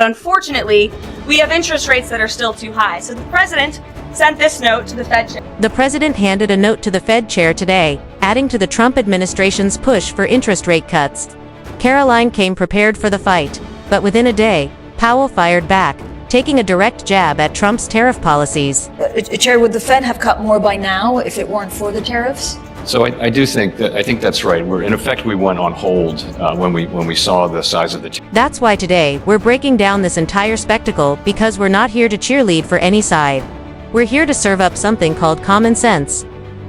Unfortunately, we have interest rates that are still too high. So the president sent this note to the Fed chair. The president handed a note to the Fed chair today, adding to the Trump administration's push for interest rate cuts. Karoline came prepared for the fight, but within a day, Powell fired back, taking a direct jab at Trump's tariff policies. Chair, would the Fed have cut more by now if it weren't for the tariffs? So I think that's right. In effect, we went on hold when we saw the size of the. That's why today we're breaking down this entire spectacle, because we're not here to cheerlead for any side. We're here to serve up something called common sense.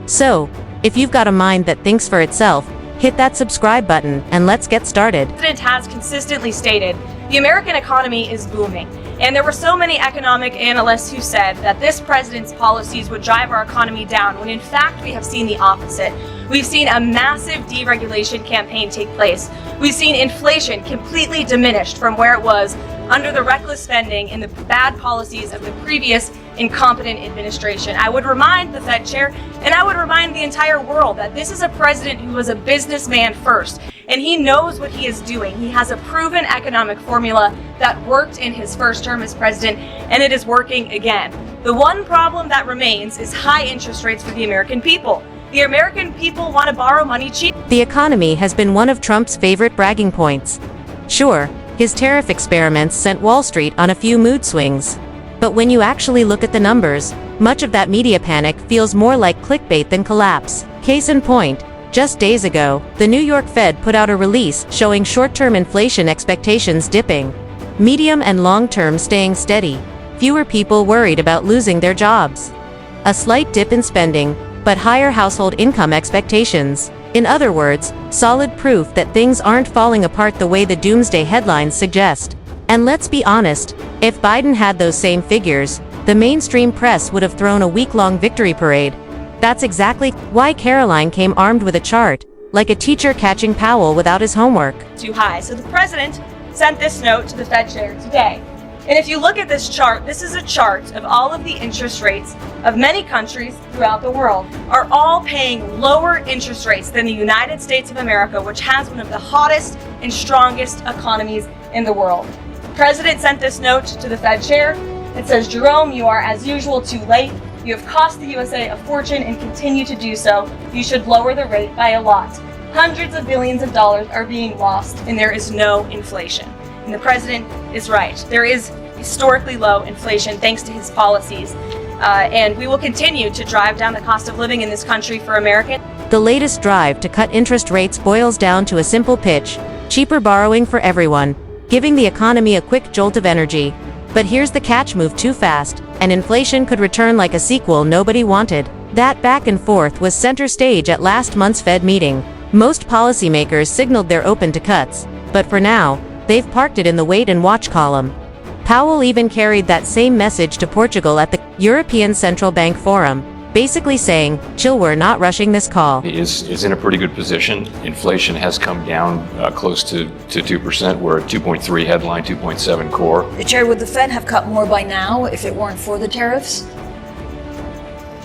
So, if you've got a mind that thinks for itself, hit that subscribe button and let's get started. The president has consistently stated the American economy is booming. And there were so many economic analysts who said that this president's policies would drive our economy down, when in fact we have seen the opposite. We've seen a massive deregulation campaign take place. We've seen inflation completely diminished from where it was under the reckless spending and the bad policies of the previous incompetent administration. I would remind the Fed chair, and I would remind the entire world, that this is a president who was a businessman first, and he knows what he is doing. He has a proven economic formula that worked in his first term as president, and it is working again. The one problem that remains is high interest rates for the American people. The American people want to borrow money cheap. The economy has been one of Trump's favorite bragging points. Sure, his tariff experiments sent Wall Street on a few mood swings. But when you actually look at the numbers, much of that media panic feels more like clickbait than collapse. Case in point, just days ago, the New York Fed put out a release showing short-term inflation expectations dipping, medium and long-term staying steady, fewer people worried about losing their jobs. A slight dip in spending, but higher household income expectations. In other words, solid proof that things aren't falling apart the way the doomsday headlines suggest. And let's be honest, if Biden had those same figures, the mainstream press would have thrown a week-long victory parade. That's exactly why Karoline came armed with a chart, like a teacher catching Powell without his homework. Too high. So the president sent this note to the Fed chair today. And if you look at this chart, this is a chart of all of the interest rates of many countries throughout the world are all paying lower interest rates than the United States of America, which has one of the hottest and strongest economies in the world. The president sent this note to the Fed chair. It says, Jerome, you are as usual too late. You have cost the USA a fortune and continue to do so. You should lower the rate by a lot. Hundreds of billions of dollars are being lost, and there is no inflation. And the president is right. There is historically low inflation thanks to his policies. And we will continue to drive down the cost of living in this country for Americans. The latest drive to cut interest rates boils down to a simple pitch: cheaper borrowing for everyone, giving the economy a quick jolt of energy. But here's the catch: move too fast, and inflation could return like a sequel nobody wanted. That back and forth was center stage at last month's Fed meeting. Most policymakers signaled they're open to cuts, but for now, they've parked it in the wait and watch column. Powell even carried that same message to Portugal at the European Central Bank Forum, basically saying, chill, we're not rushing this call. Is in a pretty good position. Inflation has come down close to 2%. We're at 2.3 headline, 2.7 core. Chair, would the Fed have cut more by now if it weren't for the tariffs?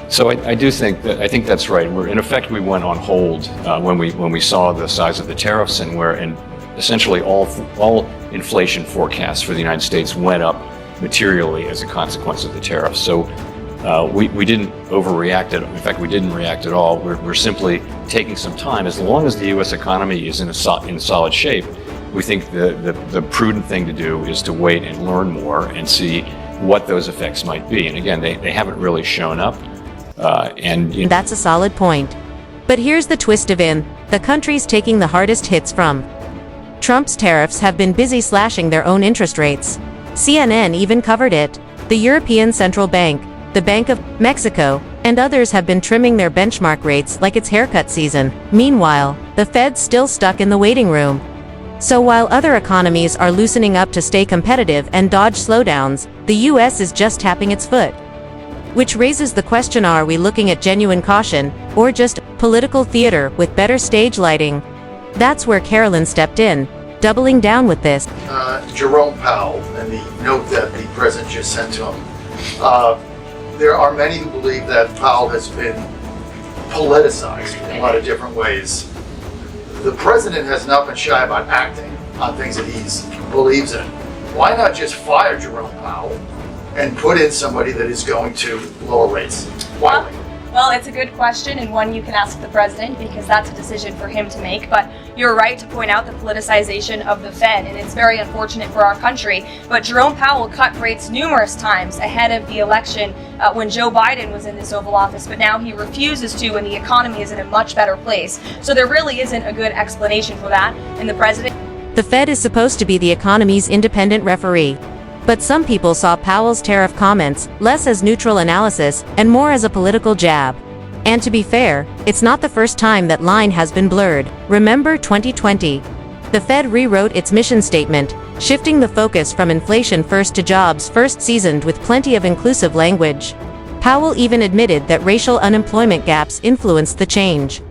So I think that's right. In effect, we went on hold when we saw the size of the tariffs, and essentially all inflation forecasts for the United States went up materially as a consequence of the tariffs. So we didn't overreact. In fact, we didn't react at all. We're simply taking some time. As long as the U.S. economy is in solid shape, we think the prudent thing to do is to wait and learn more and see what those effects might be. And again, they haven't really shown up. That's a solid point. But here's the twist of the countries taking the hardest hits from Trump's tariffs have been busy slashing their own interest rates. CNN even covered it. The European Central Bank, the Bank of Mexico, and others have been trimming their benchmark rates like it's haircut season. Meanwhile, the Fed's still stuck in the waiting room. So while other economies are loosening up to stay competitive and dodge slowdowns, the U.S. is just tapping its foot. Which raises the question, are we looking at genuine caution, or just political theater with better stage lighting? That's where Karoline stepped in, doubling down with this. Jerome Powell and the note that the president just sent to him. There are many who believe that Powell has been politicized in a lot of different ways. The president has not been shy about acting on things that he believes in. why not just fire Jerome Powell and put in somebody that is going to lower rates? Why wait? Well, it's a good question and one you can ask the president because that's a decision for him to make. But you're right to point out the politicization of the Fed, and it's very unfortunate for our country. But Jerome Powell cut rates numerous times ahead of the election when Joe Biden was in this Oval Office, but now he refuses to when the economy is in a much better place. So there really isn't a good explanation for that. And the president... The Fed is supposed to be the economy's independent referee. But some people saw Powell's tariff comments less as neutral analysis and more as a political jab. And to be fair, it's not the first time that line has been blurred. Remember 2020? The Fed rewrote its mission statement, shifting the focus from inflation first to jobs first, seasoned with plenty of inclusive language. Powell even admitted that racial unemployment gaps influenced the change.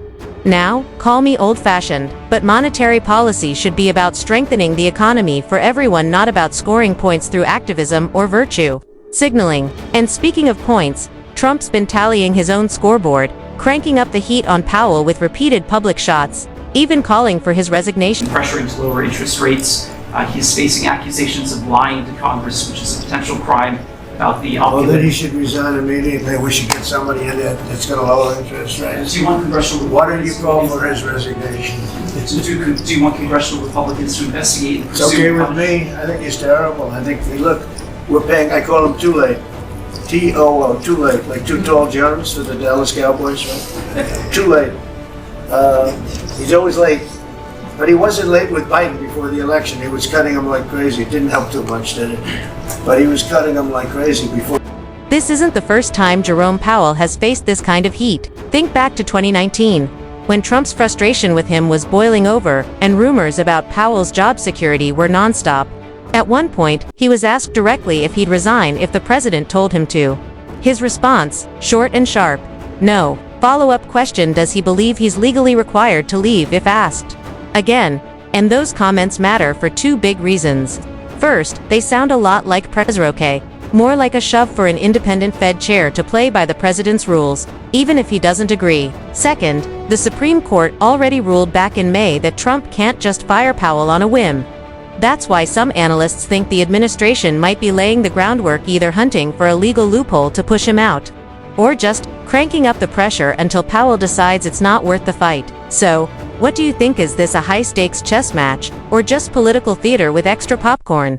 Now, call me old-fashioned, but monetary policy should be about strengthening the economy for everyone, not about scoring points through activism or virtue signaling. And speaking of points, Trump's been tallying his own scoreboard, cranking up the heat on Powell with repeated public shots, even calling for his resignation. Pressuring to lower interest rates. He's facing accusations of lying to Congress, which is a potential crime. About the Well, then he should resign immediately. We should get somebody in there that's going to lower interest rates. Do you want congressional Why don't you call for his resignation? Do you want congressional Republicans to investigate and It's pursue? okay with me. I think he's terrible. I think, look, we're paying, I call him too late. T-O-O, too late, like Too Tall Jones for the Dallas Cowboys, right? Too late. He's always late. But he wasn't late with Biden before the election. He was cutting him like crazy. It didn't help too much, did it? But he was cutting him like crazy before. This isn't the first time Jerome Powell has faced this kind of heat. Think back to 2019, when Trump's frustration with him was boiling over and rumors about Powell's job security were nonstop. At one point, he was asked directly if he'd resign if the president told him to. His response, short and sharp, no. Follow-up question: does he believe he's legally required to leave if asked? Again, and those comments matter for two big reasons. First, they sound a lot like Presroke, more like a shove for an independent Fed chair to play by the president's rules, even if he doesn't agree. Second, the Supreme Court already ruled back in May that Trump can't just fire Powell on a whim. That's why some analysts think the administration might be laying the groundwork, either hunting for a legal loophole to push him out, or just cranking up the pressure until Powell decides it's not worth the fight. So, what do you think? Is this a high-stakes chess match, or just political theater with extra popcorn?